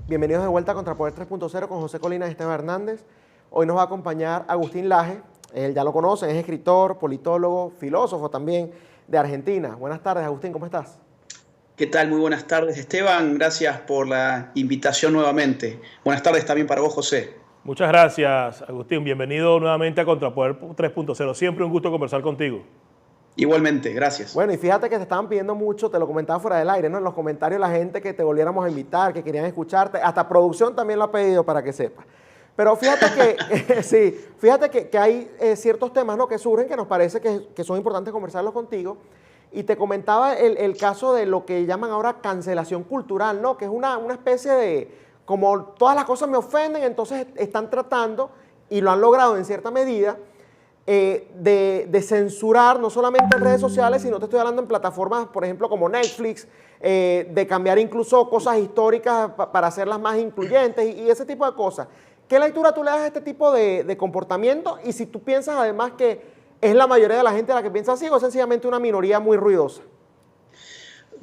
Bienvenidos de vuelta a Contrapoder 3.0 con José Colinas y Esteban Hernández. Hoy nos va a acompañar Agustín Laje. Él ya lo conocen, es escritor, politólogo, filósofo también de Argentina. Buenas tardes, Agustín, ¿cómo estás? ¿Qué tal? Muy buenas tardes, Esteban. Gracias por la invitación nuevamente. Buenas tardes también para vos, José. Muchas gracias, Agustín. Bienvenido nuevamente a Contrapoder 3.0. Siempre un gusto conversar contigo. Igualmente, gracias. Bueno, y fíjate que te estaban pidiendo mucho, te lo comentaba fuera del aire, ¿no? En los comentarios la gente que te volviéramos a invitar, que querían escucharte. Hasta producción también lo ha pedido para que sepas. Pero fíjate que, sí, fíjate que hay ciertos temas, ¿no?, que surgen que nos parece que son importantes conversarlos contigo. Y te comentaba el caso de lo que llaman ahora cancelación cultural, ¿no? Que es una especie de, como todas las cosas me ofenden, entonces están tratando, y lo han logrado en cierta medida, de censurar, no solamente en redes sociales, sino te estoy hablando en plataformas, por ejemplo, como Netflix, de cambiar incluso cosas históricas para hacerlas más incluyentes y ese tipo de cosas. ¿Qué lectura tú le das a este tipo de comportamiento? Y si tú piensas además que es la mayoría de la gente la que piensa así o sencillamente una minoría muy ruidosa.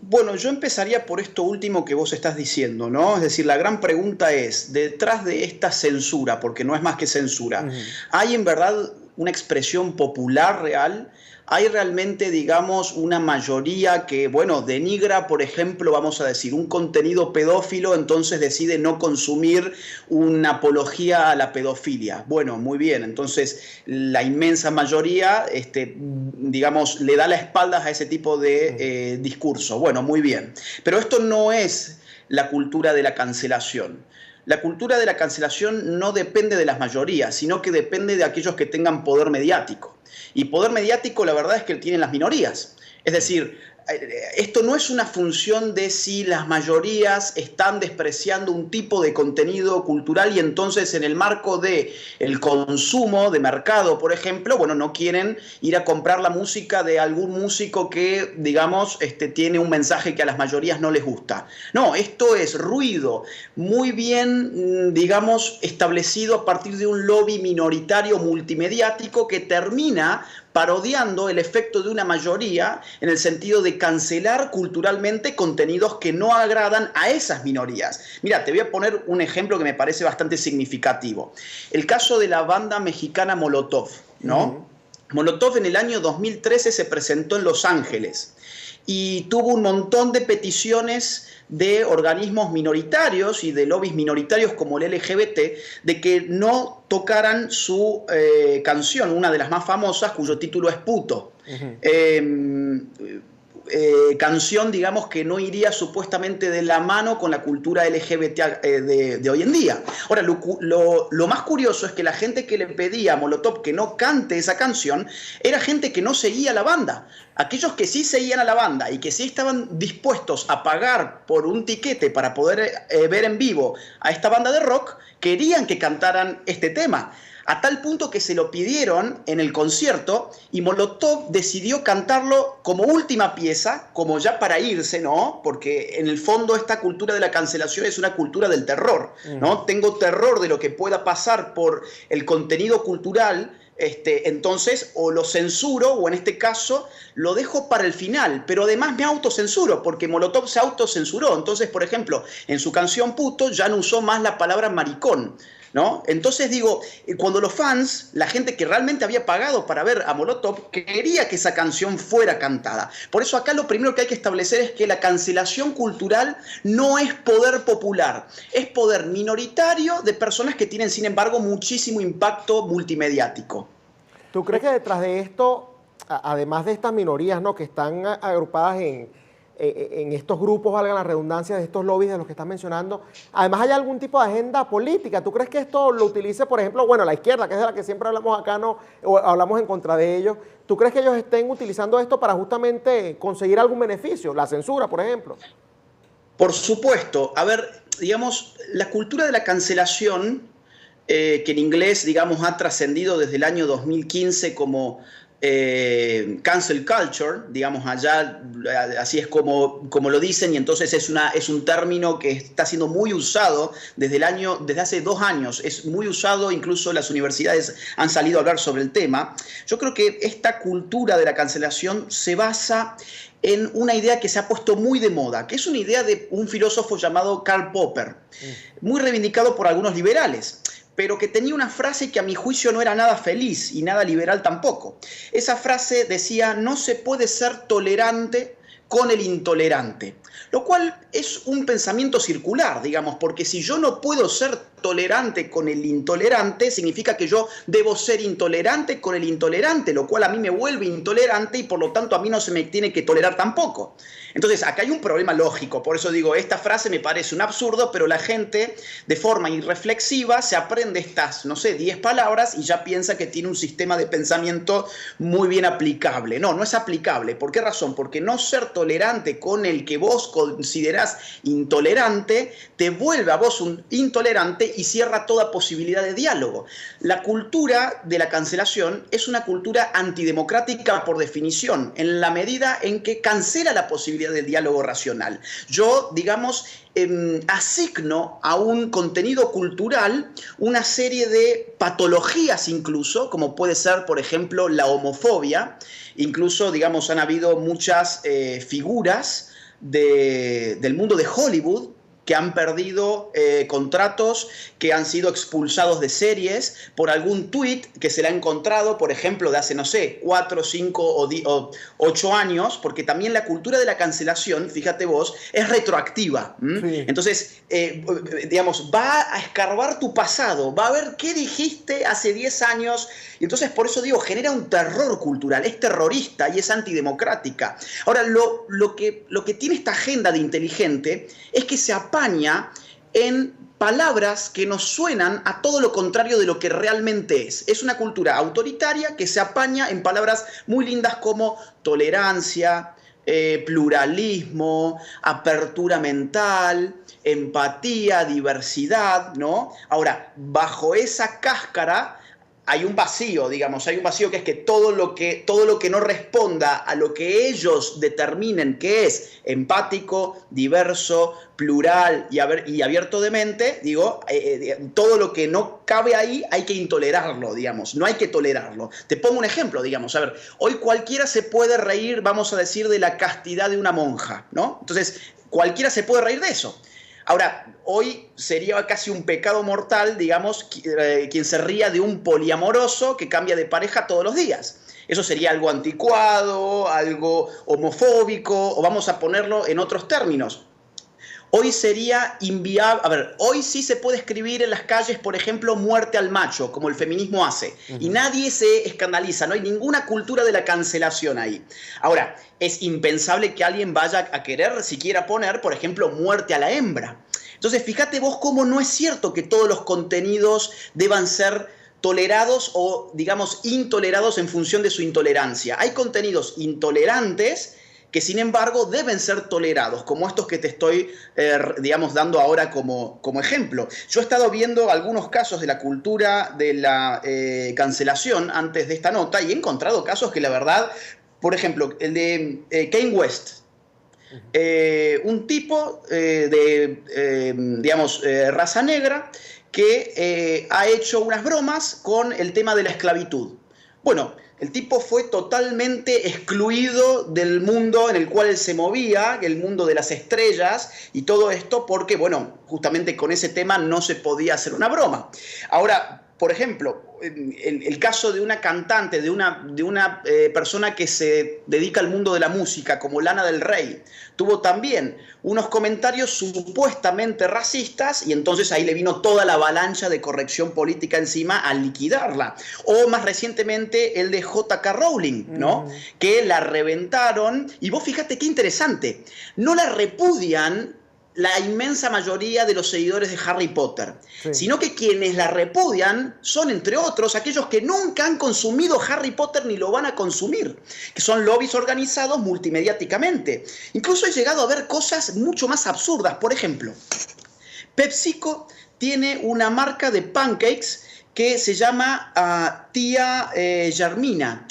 Bueno, yo empezaría por esto último que vos estás diciendo, ¿no? Es decir, la gran pregunta es, detrás de esta censura, porque no es más que censura, ¿hay en verdad una expresión popular real? ¿Hay realmente, digamos, una mayoría que, bueno, denigra, por ejemplo, vamos a decir, un contenido pedófilo, entonces decide no consumir una apología a la pedofilia? Bueno, muy bien, entonces la inmensa mayoría, digamos, le da la espalda a ese tipo de discurso. Bueno, muy bien. Pero esto no es la cultura de la cancelación. La cultura de la cancelación no depende de las mayorías, sino que depende de aquellos que tengan poder mediático. Y poder mediático, la verdad es que tienen las minorías. Es decir, esto no es una función de si las mayorías están despreciando un tipo de contenido cultural y entonces en el marco del consumo de mercado, por ejemplo, bueno, no quieren ir a comprar la música de algún músico que, digamos, tiene un mensaje que a las mayorías no les gusta. No, esto es ruido muy bien, digamos, establecido a partir de un lobby minoritario multimediático que termina parodiando el efecto de una mayoría en el sentido de cancelar culturalmente contenidos que no agradan a esas minorías. Mira, te voy a poner un ejemplo que me parece bastante significativo. El caso de la banda mexicana Molotov, ¿no? Molotov en el año 2013 se presentó en Los Ángeles y tuvo un montón de peticiones de organismos minoritarios y de lobbies minoritarios como el LGBT de que no tocaran su canción, una de las más famosas, cuyo título es Puto. Canción, digamos, que no iría supuestamente de la mano con la cultura LGBT de hoy en día. Ahora, lo más curioso es que la gente que le pedía a Molotov que no cante esa canción era gente que no seguía la banda. Aquellos que sí seguían a la banda y que sí estaban dispuestos a pagar por un tiquete para poder ver en vivo a esta banda de rock, querían que cantaran este tema. A tal punto que se lo pidieron en el concierto y Molotov decidió cantarlo como última pieza, como ya para irse, ¿no? Porque en el fondo esta cultura de la cancelación es una cultura del terror, ¿no? Tengo terror de lo que pueda pasar por el contenido cultural, entonces o lo censuro o en este caso lo dejo para el final, pero además me autocensuro porque Molotov se autocensuró. Entonces, por ejemplo, en su canción Puto ya no usó más la palabra maricón, ¿no? Entonces digo, cuando los fans, la gente que realmente había pagado para ver a Molotov, quería que esa canción fuera cantada. Por eso acá lo primero que hay que establecer es que la cancelación cultural no es poder popular, es poder minoritario de personas que tienen, sin embargo, muchísimo impacto multimediático. ¿Tú crees que detrás de esto, además de estas minorías, ¿no?, que están agrupadas en estos grupos, valga la redundancia, de estos lobbies de los que estás mencionando, además hay algún tipo de agenda política? ¿Tú crees que esto lo utilice, por ejemplo, bueno, la izquierda, que es de la que siempre hablamos acá, ¿no?, o hablamos en contra de ellos? ¿Tú crees que ellos estén utilizando esto para justamente conseguir algún beneficio? La censura, por ejemplo. Por supuesto. A ver, digamos, la cultura de la cancelación, que en inglés, digamos, ha trascendido desde el año 2015 como cancel culture, digamos, allá así es como lo dicen, y entonces es un término que está siendo muy usado desde hace 2 años, es muy usado, incluso las universidades han salido a hablar sobre el tema. Yo creo que esta cultura de la cancelación se basa en una idea que se ha puesto muy de moda, que es una idea de un filósofo llamado Karl Popper, muy reivindicado por algunos liberales, pero que tenía una frase que a mi juicio no era nada feliz y nada liberal tampoco. Esa frase decía: no se puede ser tolerante con el intolerante, lo cual es un pensamiento circular, digamos, porque si yo no puedo ser tolerante con el intolerante, significa que yo debo ser intolerante con el intolerante, lo cual a mí me vuelve intolerante y por lo tanto a mí no se me tiene que tolerar tampoco. Entonces, acá hay un problema lógico, por eso digo, esta frase me parece un absurdo, pero la gente de forma irreflexiva se aprende estas, no sé, 10 palabras y ya piensa que tiene un sistema de pensamiento muy bien aplicable. No, no es aplicable. ¿Por qué razón? Porque no ser tolerante con el que vos considerás intolerante te vuelve a vos un intolerante y cierra toda posibilidad de diálogo. La cultura de la cancelación es una cultura antidemocrática por definición, en la medida en que cancela la posibilidad del diálogo racional. Yo, digamos, asigno a un contenido cultural una serie de patologías incluso, como puede ser, por ejemplo, la homofobia. Incluso, digamos, han habido muchas figuras del mundo de Hollywood que han perdido contratos, que han sido expulsados de series por algún tuit que se le ha encontrado, por ejemplo, de hace, no sé, 4, 5 o 8 años, porque también la cultura de la cancelación, fíjate vos, es retroactiva. Sí. Entonces, digamos, va a escarbar tu pasado, va a ver qué dijiste hace 10 años, y entonces por eso digo, genera un terror cultural, es terrorista y es antidemocrática. Ahora, lo que tiene esta agenda de inteligente es que se apaña en palabras que nos suenan a todo lo contrario de lo que realmente es. Es una cultura autoritaria que se apaña en palabras muy lindas como tolerancia, pluralismo, apertura mental, empatía, diversidad, ¿no? Ahora, bajo esa cáscara hay un vacío, digamos, hay un vacío que es que todo lo que no responda a lo que ellos determinen que es empático, diverso, plural y abierto de mente, digo, todo lo que no cabe ahí hay que intolerarlo, digamos, no hay que tolerarlo. Te pongo un ejemplo, digamos, a ver, hoy cualquiera se puede reír, vamos a decir, de la castidad de una monja, ¿no? Entonces, cualquiera se puede reír de eso. Ahora, hoy sería casi un pecado mortal, digamos, quien se ría de un poliamoroso que cambia de pareja todos los días. Eso sería algo anticuado, algo homofóbico, o vamos a ponerlo en otros términos. Hoy sería inviable, a ver, hoy sí se puede escribir en las calles, por ejemplo, muerte al macho, como el feminismo hace, y nadie se escandaliza, no hay ninguna cultura de la cancelación ahí. Ahora, es impensable que alguien vaya a querer siquiera poner, por ejemplo, muerte a la hembra. Entonces, fíjate vos cómo no es cierto que todos los contenidos deban ser tolerados o, digamos, intolerados en función de su intolerancia. Hay contenidos intolerantes que sin embargo deben ser tolerados, como estos que te estoy, digamos, dando ahora como ejemplo. Yo he estado viendo algunos casos de la cultura de la cancelación antes de esta nota y he encontrado casos que la verdad, por ejemplo, el de Kanye West, un tipo digamos, raza negra que ha hecho unas bromas con el tema de la esclavitud. Bueno, el tipo fue totalmente excluido del mundo en el cual él se movía, el mundo de las estrellas y todo esto porque, bueno, justamente con ese tema no se podía hacer una broma. Ahora, por ejemplo, el caso de una cantante, de una persona que se dedica al mundo de la música, como Lana del Rey, tuvo también unos comentarios supuestamente racistas y entonces ahí le vino toda la avalancha de corrección política encima a liquidarla. O más recientemente el de J.K. Rowling, ¿no? Que la reventaron y vos fíjate qué interesante, no la repudian la inmensa mayoría de los seguidores de Harry Potter, sino que quienes la repudian son, entre otros, aquellos que nunca han consumido Harry Potter ni lo van a consumir, que son lobbies organizados multimediáticamente. Incluso he llegado a ver cosas mucho más absurdas. Por ejemplo, PepsiCo tiene una marca de pancakes que se llama Tía Germina,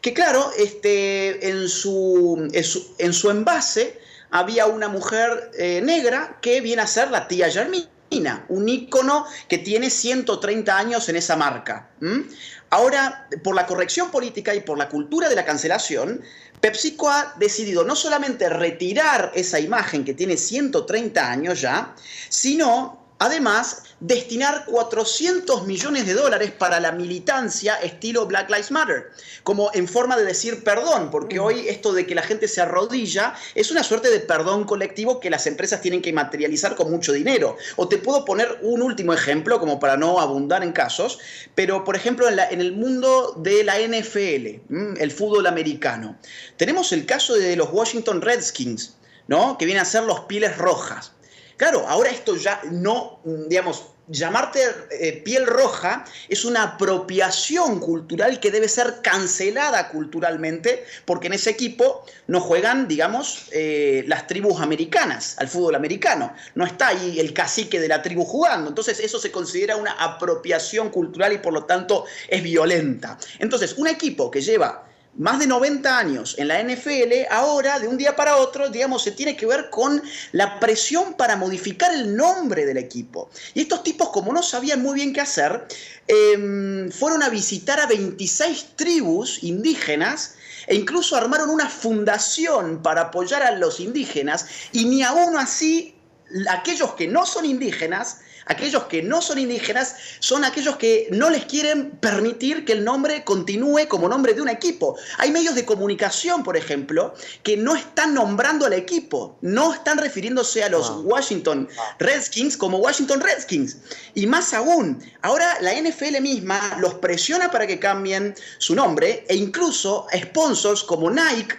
que claro, en su envase había una mujer negra que viene a ser la Tía Germina, un ícono que tiene 130 años en esa marca. Ahora, por la corrección política y por la cultura de la cancelación, PepsiCo ha decidido no solamente retirar esa imagen que tiene 130 años ya, sino además destinar $400 millones para la militancia estilo Black Lives Matter, como en forma de decir perdón, porque hoy esto de que la gente se arrodilla es una suerte de perdón colectivo que las empresas tienen que materializar con mucho dinero. O te puedo poner un último ejemplo, como para no abundar en casos, pero por ejemplo en el mundo de la NFL, el fútbol americano, tenemos el caso de los Washington Redskins, ¿no? Que vienen a ser los Pieles Rojas. Claro, ahora esto ya no, digamos, llamarte piel roja es una apropiación cultural que debe ser cancelada culturalmente, porque en ese equipo no juegan, digamos, las tribus americanas, al fútbol americano. No está ahí el cacique de la tribu jugando. Entonces eso se considera una apropiación cultural y por lo tanto es violenta. Entonces, un equipo que lleva más de 90 años en la NFL, ahora, de un día para otro, digamos, se tiene que ver con la presión para modificar el nombre del equipo. Y estos tipos, como no sabían muy bien qué hacer, fueron a visitar a 26 tribus indígenas e incluso armaron una fundación para apoyar a los indígenas, y ni aún así, aquellos que no son indígenas son aquellos que no les quieren permitir que el nombre continúe como nombre de un equipo. Hay medios de comunicación, por ejemplo, que no están nombrando al equipo, no están refiriéndose a los Washington Redskins como Washington Redskins. Y más aún, ahora la NFL misma los presiona para que cambien su nombre, e incluso sponsors como Nike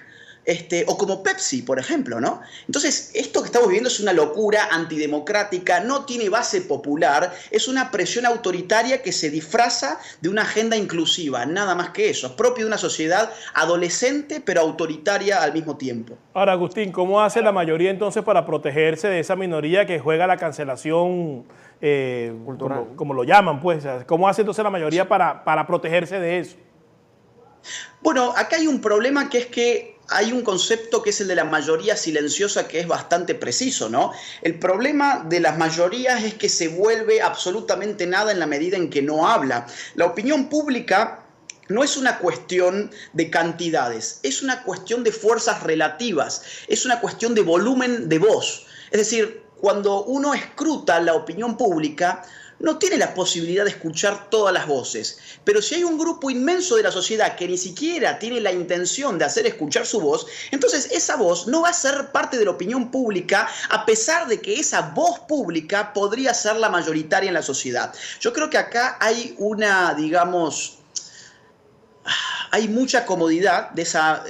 o como Pepsi, por ejemplo, ¿no? Entonces, esto que estamos viviendo es una locura antidemocrática, no tiene base popular, es una presión autoritaria que se disfraza de una agenda inclusiva, nada más que eso, es propio de una sociedad adolescente pero autoritaria al mismo tiempo. Ahora, Agustín, ¿cómo hace la mayoría entonces para protegerse de esa minoría que juega la cancelación cultural, como lo llaman, pues? ¿Cómo hace entonces la mayoría para protegerse de eso? Bueno, acá hay un problema, que es que hay un concepto que es el de la mayoría silenciosa, que es bastante preciso, ¿no? El problema de las mayorías es que se vuelve absolutamente nada en la medida en que no habla. La opinión pública no es una cuestión de cantidades, es una cuestión de fuerzas relativas, es una cuestión de volumen de voz. Es decir, cuando uno escruta la opinión pública, no tiene la posibilidad de escuchar todas las voces. Pero si hay un grupo inmenso de la sociedad que ni siquiera tiene la intención de hacer escuchar su voz, entonces esa voz no va a ser parte de la opinión pública, a pesar de que esa voz pública podría ser la mayoritaria en la sociedad. Yo creo que acá hay una, digamos, hay mucha comodidad de esa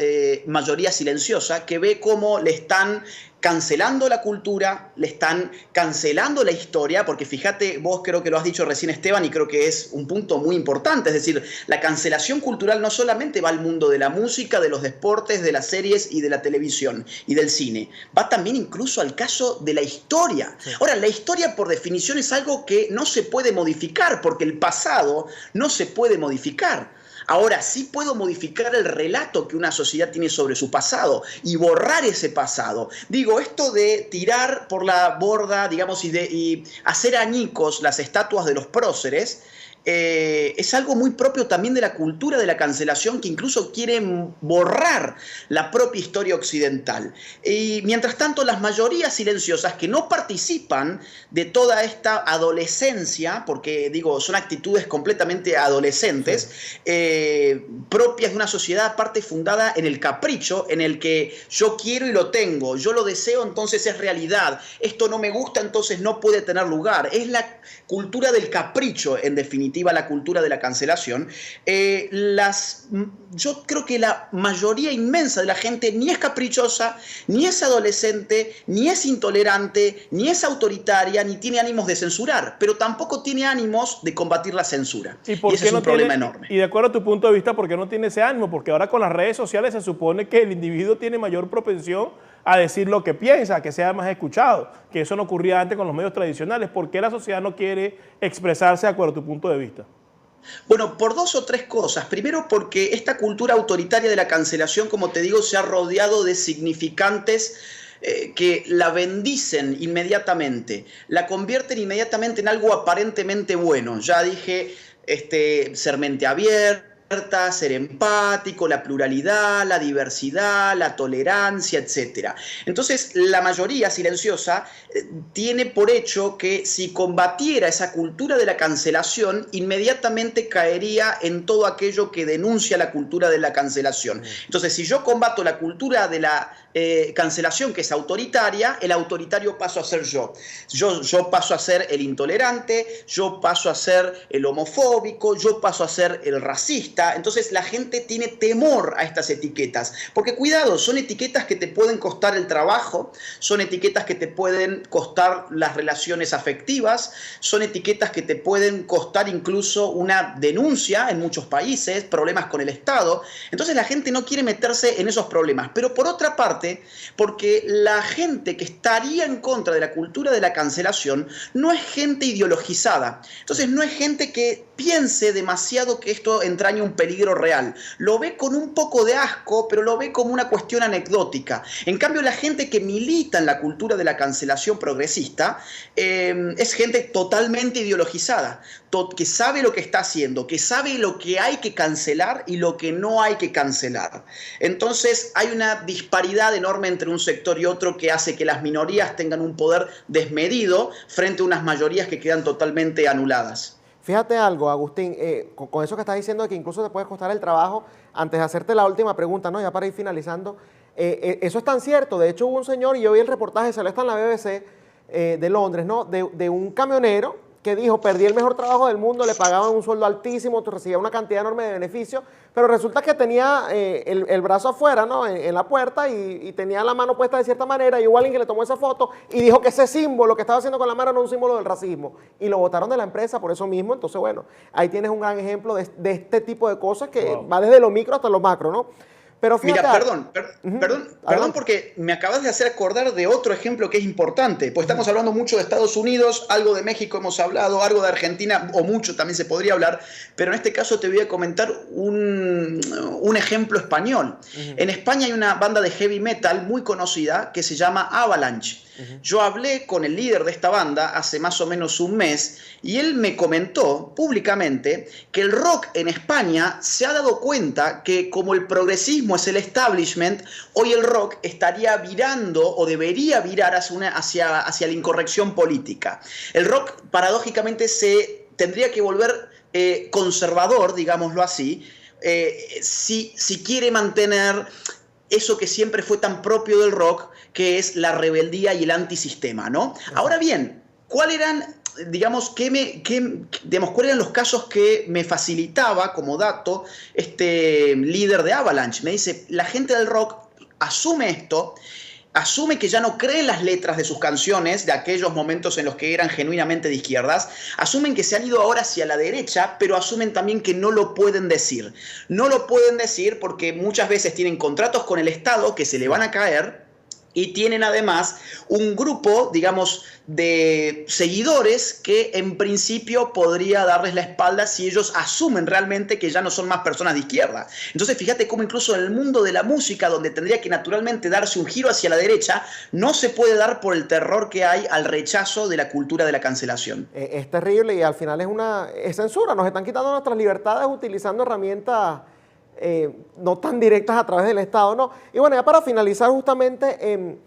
mayoría silenciosa que ve cómo le están cancelando la cultura, le están cancelando la historia, porque fíjate, vos creo que lo has dicho recién, Esteban, y creo que es un punto muy importante, es decir, la cancelación cultural no solamente va al mundo de la música, de los deportes, de las series y de la televisión y del cine, va también incluso al caso de la historia. Sí. Ahora, la historia por definición es algo que no se puede modificar, porque el pasado no se puede modificar. Ahora, sí puedo modificar el relato que una sociedad tiene sobre su pasado y borrar ese pasado. Digo, esto de tirar por la borda, digamos, y hacer añicos las estatuas de los próceres, es algo muy propio también de la cultura de la cancelación, que incluso quieren borrar la propia historia occidental. Y mientras tanto, las mayorías silenciosas que no participan de toda esta adolescencia, porque digo, son actitudes completamente adolescentes, propias de una sociedad aparte fundada en el capricho, en el que yo quiero y lo tengo, yo lo deseo, entonces es realidad, esto no me gusta, entonces no puede tener lugar. Es la cultura del capricho, en definitiva, la cultura de la cancelación. Yo creo que la mayoría inmensa de la gente ni es caprichosa, ni es adolescente, ni es intolerante, ni es autoritaria, ni tiene ánimos de censurar, pero tampoco tiene ánimos de combatir la censura. Y ese es un problema enorme. Y de acuerdo a tu punto de vista, ¿por qué no tiene ese ánimo? Porque ahora con las redes sociales se supone que el individuo tiene mayor propensión a decir lo que piensa, que sea más escuchado, que eso no ocurría antes con los medios tradicionales. ¿Por qué la sociedad no quiere expresarse de acuerdo a tu punto de vista? Bueno, por dos o tres cosas. Primero, porque esta cultura autoritaria de la cancelación, como te digo, se ha rodeado de significantes que la bendicen inmediatamente, la convierten inmediatamente en algo aparentemente bueno. Ya dije, ser mente abierta, ser empático, la pluralidad, la diversidad, la tolerancia, etc. Entonces, la mayoría silenciosa tiene por hecho que si combatiera esa cultura de la cancelación, inmediatamente caería en todo aquello que denuncia la cultura de la cancelación. Entonces, si yo combato la cultura de la cancelación, que es autoritaria, el autoritario paso a ser yo. Yo paso a ser el intolerante, yo paso a ser el homofóbico, yo paso a ser el racista. Entonces la gente tiene temor a estas etiquetas, porque cuidado, son etiquetas que te pueden costar el trabajo, son etiquetas que te pueden costar las relaciones afectivas, son etiquetas que te pueden costar incluso una denuncia en muchos países, problemas con el Estado. Entonces la gente no quiere meterse en esos problemas, pero por otra parte, porque la gente que estaría en contra de la cultura de la cancelación no es gente ideologizada, entonces no es gente que piense demasiado que esto entraña un peligro real. Lo ve con un poco de asco, pero lo ve como una cuestión anecdótica. En cambio, la gente que milita en la cultura de la cancelación progresista es gente totalmente ideologizada, que sabe lo que está haciendo, que sabe lo que hay que cancelar y lo que no hay que cancelar. Entonces, hay una disparidad enorme entre un sector y otro que hace que las minorías tengan un poder desmedido frente a unas mayorías que quedan totalmente anuladas. Fíjate algo, Agustín, con eso que estás diciendo de que incluso te puede costar el trabajo, antes de hacerte la última pregunta, ¿no? Ya para ir finalizando, eso es tan cierto. De hecho, hubo un señor, y yo vi el reportaje, salió hasta en la BBC de Londres, ¿no? De un camionero que dijo, perdí el mejor trabajo del mundo, le pagaban un sueldo altísimo, recibía una cantidad enorme de beneficios, pero resulta que tenía el brazo afuera, ¿no? En la puerta y tenía la mano puesta de cierta manera, y hubo alguien que le tomó esa foto y dijo que ese símbolo que estaba haciendo con la mano era un símbolo del racismo, y lo botaron de la empresa por eso mismo. Entonces, bueno, ahí tienes un gran ejemplo de este tipo de cosas que va desde lo micro hasta lo macro, ¿no? Pero fíjate, mira, perdón porque me acabas de hacer acordar de otro ejemplo que es importante, pues estamos hablando mucho de Estados Unidos, algo de México hemos hablado, algo de Argentina, o mucho también se podría hablar, pero en este caso te voy a comentar un ejemplo español. En España hay una banda de heavy metal muy conocida que se llama Avalanche. Yo hablé con el líder de esta banda hace más o menos un mes y él me comentó públicamente que el rock en España se ha dado cuenta que como el progresismo es el establishment, hoy el rock estaría virando o debería virar hacia la incorrección política. El rock paradójicamente se tendría que volver conservador, digámoslo así, si quiere mantener eso que siempre fue tan propio del rock, que es la rebeldía y el antisistema, ¿no? Ahora bien, ¿cuáles eran los casos que me facilitaba como dato este líder de Avalanche? Me dice, la gente del rock asume esto, asume que ya no creen las letras de sus canciones de aquellos momentos en los que eran genuinamente de izquierdas, asumen que se han ido ahora hacia la derecha, pero asumen también que no lo pueden decir. No lo pueden decir porque muchas veces tienen contratos con el Estado que se le van a caer, y tienen además un grupo, digamos, de seguidores que en principio podría darles la espalda si ellos asumen realmente que ya no son más personas de izquierda. Entonces fíjate cómo incluso en el mundo de la música, donde tendría que naturalmente darse un giro hacia la derecha, no se puede dar por el terror que hay al rechazo de la cultura de la cancelación. Es terrible y al final es censura. Nos están quitando nuestras libertades utilizando herramientas no tan directas a través del Estado, ¿no? Y bueno, ya para finalizar justamente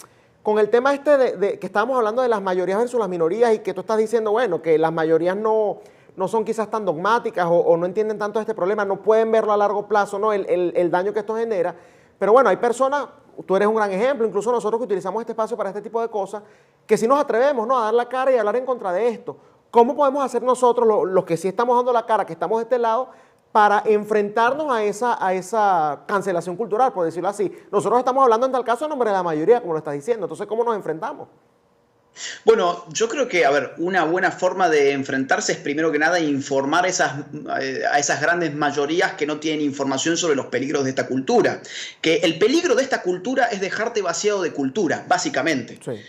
con el tema de que estábamos hablando de las mayorías versus las minorías, y que tú estás diciendo, bueno, que las mayorías no son quizás tan dogmáticas o no entienden tanto este problema, no pueden verlo a largo plazo, ¿no? El daño que esto genera. Pero bueno, hay personas, tú eres un gran ejemplo, incluso nosotros que utilizamos este espacio para este tipo de cosas, que sí nos atrevemos, ¿no?, a dar la cara y a hablar en contra de esto. ¿Cómo podemos hacer nosotros, los que sí estamos dando la cara, que estamos de este lado, para enfrentarnos a esa cancelación cultural, por decirlo así? Nosotros estamos hablando en tal caso en nombre de la mayoría, como lo estás diciendo. Entonces, ¿cómo nos enfrentamos? Bueno, yo creo que, una buena forma de enfrentarse es primero que nada informar a esas grandes mayorías que no tienen información sobre los peligros de esta cultura. Que el peligro de esta cultura es dejarte vaciado de cultura, básicamente. Sí.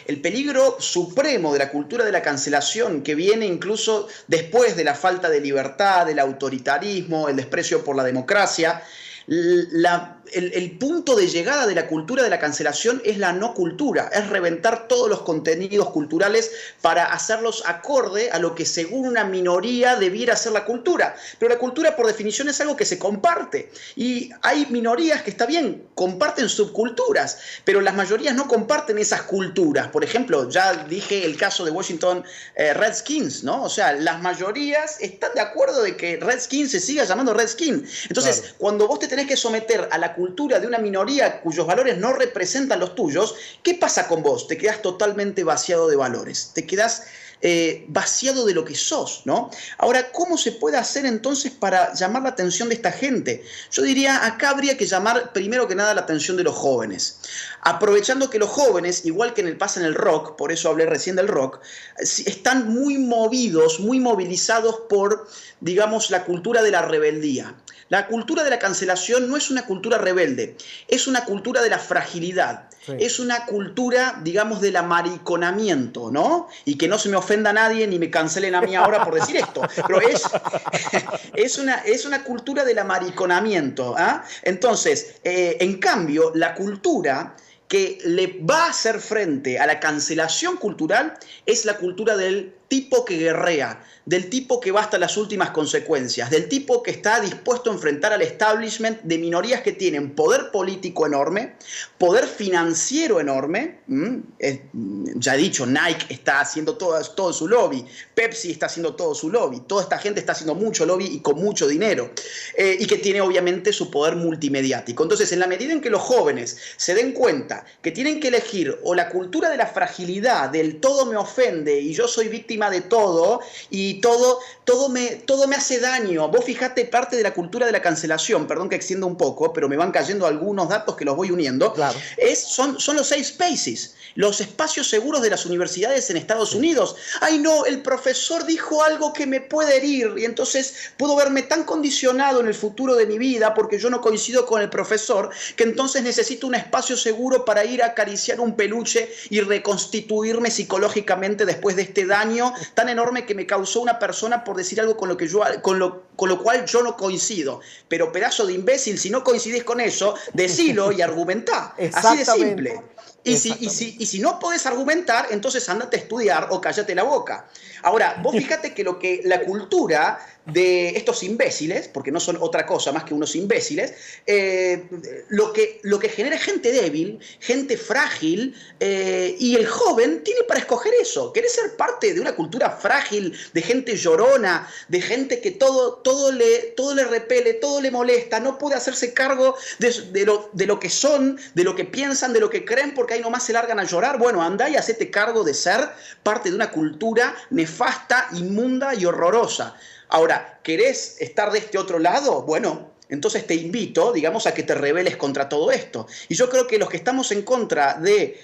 El peligro supremo de la cultura de la cancelación, que viene incluso después de la falta de libertad, del autoritarismo, el desprecio por la democracia, la el punto de llegada de la cultura de la cancelación es la no cultura, es reventar todos los contenidos culturales para hacerlos acorde a lo que según una minoría debiera ser la cultura. Pero la cultura por definición es algo que se comparte y hay minorías que está bien, comparten subculturas, pero las mayorías no comparten esas culturas. Por ejemplo, ya dije el caso de Washington Redskins, ¿no? O sea, las mayorías están de acuerdo de que Redskins se siga llamando Redskin. Entonces, claro, cuando vos te tenés que someter a la cultura de una minoría cuyos valores no representan los tuyos, ¿qué pasa con vos? Te quedás totalmente vaciado de valores, te quedás vaciado de lo que sos, ¿no? Ahora, ¿cómo se puede hacer entonces para llamar la atención de esta gente? Yo diría, acá habría que llamar primero que nada la atención de los jóvenes. Aprovechando que los jóvenes, igual que pasa en el rock, por eso hablé recién del rock, están muy movidos, muy movilizados por, digamos, la cultura de la rebeldía. La cultura de la cancelación no es una cultura rebelde, es una cultura de la fragilidad. Sí. Es una cultura, digamos, del amariconamiento, ¿no? Y que no se me ofenda a nadie ni me cancelen a mí ahora por decir esto, pero es una cultura del amariconamiento. ¿Eh? Entonces, en cambio, la cultura que le va a hacer frente a la cancelación cultural es la cultura del tipo que guerrea, del tipo que va hasta las últimas consecuencias, del tipo que está dispuesto a enfrentar al establishment de minorías que tienen poder político enorme, poder financiero enorme. Ya he dicho, Nike está haciendo todo su lobby, Pepsi está haciendo todo su lobby, toda esta gente está haciendo mucho lobby y con mucho dinero, y que tiene obviamente su poder multimediático. Entonces, en la medida en que los jóvenes se den cuenta que tienen que elegir o la cultura de la fragilidad, del todo me ofende y yo soy víctima de todo y todo me hace daño. Vos fijate, parte de la cultura de la cancelación, perdón que extienda un poco, pero me van cayendo algunos datos que los voy uniendo, claro, son los safe spaces, los espacios seguros de las universidades en Estados Unidos. Ay no, el profesor dijo algo que me puede herir y entonces puedo verme tan condicionado en el futuro de mi vida porque yo no coincido con el profesor, que entonces necesito un espacio seguro para ir a acariciar un peluche y reconstituirme psicológicamente después de este daño tan enorme que me causó una persona por decir algo con lo cual yo no coincido. Pero pedazo de imbécil, si no coincidís con eso, decilo y argumentá. Así de simple. Y si no podés argumentar, entonces andate a estudiar o cállate la boca. Ahora, vos fíjate que la cultura de estos imbéciles, porque no son otra cosa más que unos imbéciles, lo que genera gente débil, gente frágil, y el joven tiene para escoger eso. ¿Querés ser parte de una cultura frágil, de gente llorona, de gente que todo le repele, todo le molesta, no puede hacerse cargo de lo que son, de lo que piensan, de lo que creen, porque ahí nomás se largan a llorar? Bueno, andá y hacete cargo de ser parte de una cultura nefasta, inmunda y horrorosa. Ahora, ¿querés estar de este otro lado? Bueno, entonces te invito, digamos, a que te rebeles contra todo esto. Y yo creo que los que estamos en contra de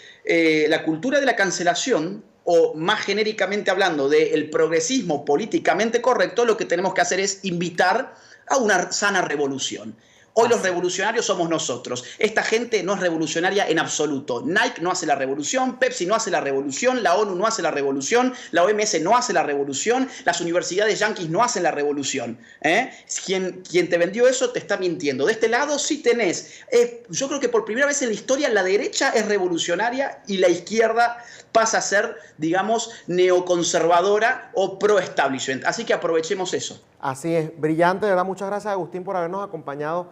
la cultura de la cancelación, o más genéricamente hablando del progresismo políticamente correcto, lo que tenemos que hacer es invitar a una sana revolución. Hoy los revolucionarios somos nosotros. Esta gente no es revolucionaria en absoluto. Nike no hace la revolución, Pepsi no hace la revolución, la ONU no hace la revolución, la OMS no hace la revolución, las universidades yanquis no hacen la revolución. Quien te vendió eso te está mintiendo. De este lado sí tenés. Yo creo que por primera vez en la historia la derecha es revolucionaria y la izquierda pasa a ser, digamos, neoconservadora o pro-establishment. Así que aprovechemos eso. Así es, brillante, de verdad. Muchas gracias, Agustín, por habernos acompañado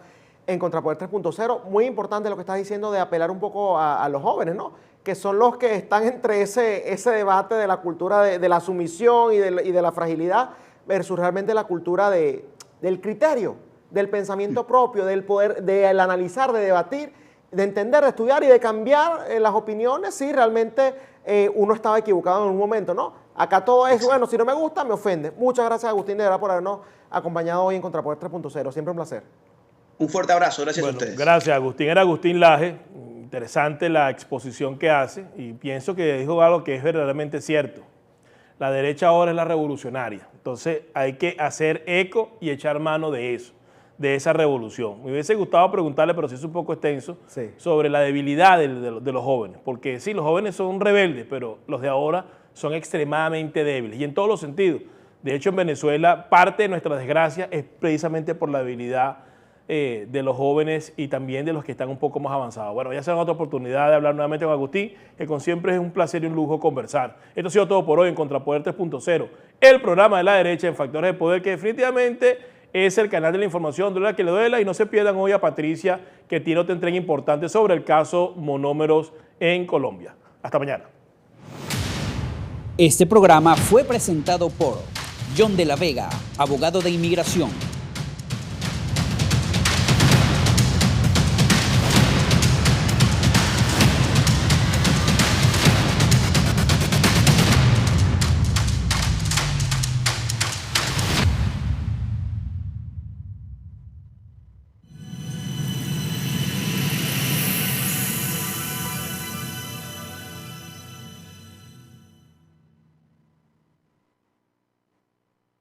en Contrapoder 3.0. Muy importante lo que estás diciendo de apelar un poco a los jóvenes, ¿no? Que son los que están entre ese debate de la cultura de la sumisión y de la fragilidad versus realmente la cultura del criterio, del pensamiento propio, del poder, del analizar, de debatir, de entender, de estudiar y de cambiar las opiniones si realmente uno estaba equivocado en un momento, ¿no? Acá todo es, bueno, si no me gusta, me ofende. Muchas gracias, Agustín, de verdad, por habernos acompañado hoy en Contrapoder 3.0. Siempre un placer. Un fuerte abrazo, gracias a ustedes. Gracias, Agustín. Era Agustín Laje. Interesante la exposición que hace y pienso que dijo algo que es verdaderamente cierto. La derecha ahora es la revolucionaria. Entonces hay que hacer eco y echar mano de eso, de esa revolución. Me hubiese gustado preguntarle, pero sí es un poco extenso, sí, sobre la debilidad de los jóvenes. Porque sí, los jóvenes son rebeldes, pero los de ahora son extremadamente débiles y en todos los sentidos. De hecho, en Venezuela, parte de nuestra desgracia es precisamente por la debilidad de los jóvenes y también de los que están un poco más avanzados. Bueno, ya será otra oportunidad de hablar nuevamente con Agustín, que con siempre es un placer y un lujo conversar. Esto ha sido todo por hoy en Contrapoder 3.0, el programa de la derecha en Factores de Poder, que definitivamente es el canal de la información, duela que le duela, y no se pierdan hoy a Patricia, que tiene otra entrega importante sobre el caso Monómeros en Colombia. Hasta mañana. Este programa fue presentado por John de la Vega, abogado de inmigración.